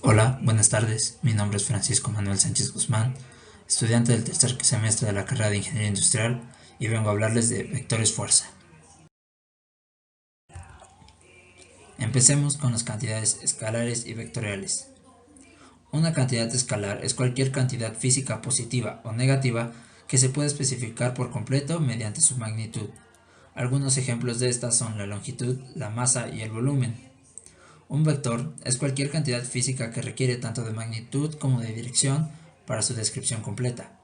Hola, buenas tardes. Mi nombre es Francisco Manuel Sánchez Guzmán, estudiante del tercer semestre de la carrera de Ingeniería Industrial y vengo a hablarles de vectores fuerza. Empecemos con las cantidades escalares y vectoriales. Una cantidad escalar es cualquier cantidad física positiva o negativa que se puede especificar por completo mediante su magnitud. Algunos ejemplos de estas son la longitud, la masa y el volumen. Un vector es cualquier cantidad física que requiere tanto de magnitud como de dirección para su descripción completa.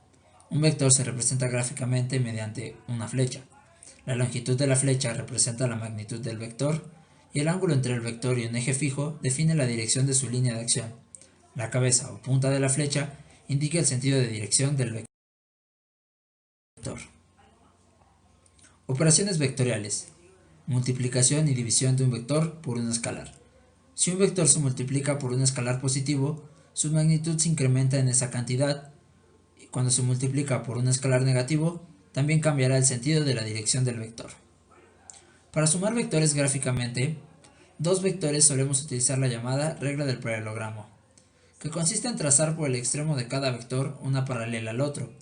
Un vector se representa gráficamente mediante una flecha. La longitud de la flecha representa la magnitud del vector y el ángulo entre el vector y un eje fijo define la dirección de su línea de acción. La cabeza o punta de la flecha indica el sentido de dirección del vector. Operaciones vectoriales. Multiplicación y división de un vector por un escalar. Si un vector se multiplica por un escalar positivo, su magnitud se incrementa en esa cantidad. Y cuando se multiplica por un escalar negativo, también cambiará el sentido de la dirección del vector. Para sumar vectores gráficamente, dos vectores solemos utilizar la llamada regla del paralelogramo, que consiste en trazar por el extremo de cada vector una paralela al otro.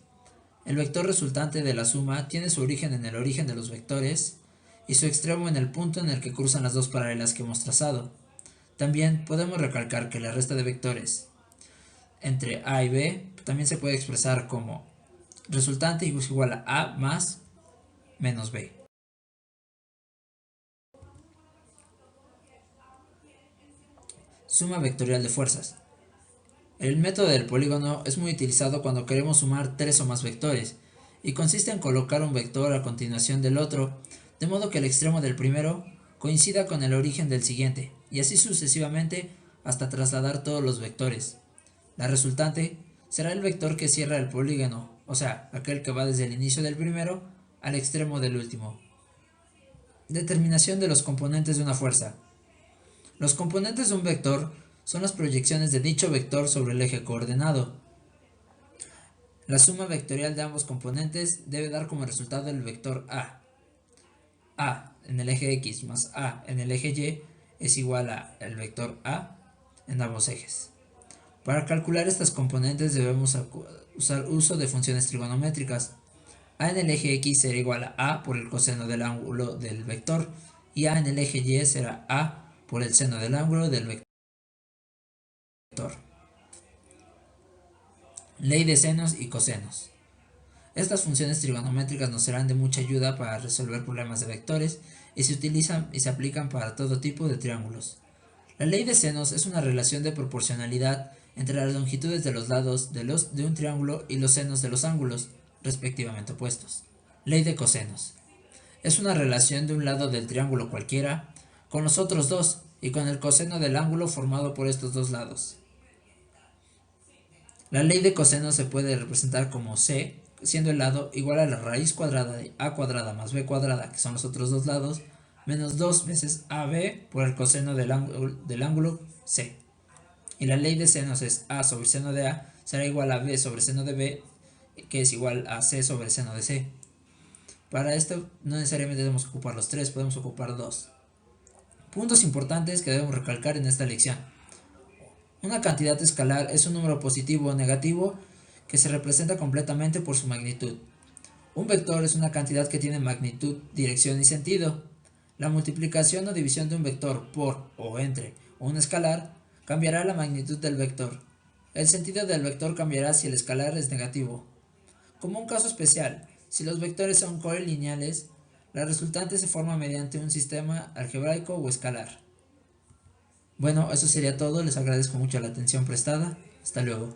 El vector resultante de la suma tiene su origen en el origen de los vectores y su extremo en el punto en el que cruzan las dos paralelas que hemos trazado. También podemos recalcar que la resta de vectores entre a y b también se puede expresar como resultante es igual a más menos b. Suma vectorial de fuerzas. El método del polígono es muy utilizado cuando queremos sumar tres o más vectores y consiste en colocar un vector a continuación del otro, de modo que el extremo del primero coincida con el origen del siguiente, y así sucesivamente hasta trasladar todos los vectores. La resultante será el vector que cierra el polígono, o sea, aquel que va desde el inicio del primero al extremo del último. Determinación de los componentes de una fuerza. Los componentes de un vector son las proyecciones de dicho vector sobre el eje coordenado. La suma vectorial de ambos componentes debe dar como resultado el vector A. A en el eje X más A en el eje Y es igual a el vector A en ambos ejes. Para calcular estas componentes debemos usar uso de funciones trigonométricas. A en el eje X será igual a A por el coseno del ángulo del vector y A en el eje Y será A por el seno del ángulo del vector. Ley de senos y cosenos. Estas funciones trigonométricas nos serán de mucha ayuda para resolver problemas de vectores y se utilizan y se aplican para todo tipo de triángulos. La ley de senos es una relación de proporcionalidad entre las longitudes de los lados de un triángulo y los senos de los ángulos, respectivamente opuestos. Ley de cosenos. Es una relación de un lado del triángulo cualquiera con los otros dos y con el coseno del ángulo formado por estos dos lados. La ley de cosenos se puede representar como C, siendo el lado igual a la raíz cuadrada de a cuadrada más b cuadrada, que son los otros dos lados, menos 2 veces ab por el coseno del ángulo C. Y la ley de senos es a sobre seno de a será igual a b sobre seno de b, que es igual a c sobre seno de c. Para esto no necesariamente debemos ocupar los tres, podemos ocupar dos. Puntos importantes que debemos recalcar en esta lección. Una cantidad escalar es un número positivo o negativo que se representa completamente por su magnitud. Un vector es una cantidad que tiene magnitud, dirección y sentido. La multiplicación o división de un vector por o entre un escalar cambiará la magnitud del vector. El sentido del vector cambiará si el escalar es negativo. Como un caso especial, si los vectores son colineales, la resultante se forma mediante un sistema algebraico o escalar. Bueno, eso sería todo, les agradezco mucho la atención prestada, hasta luego.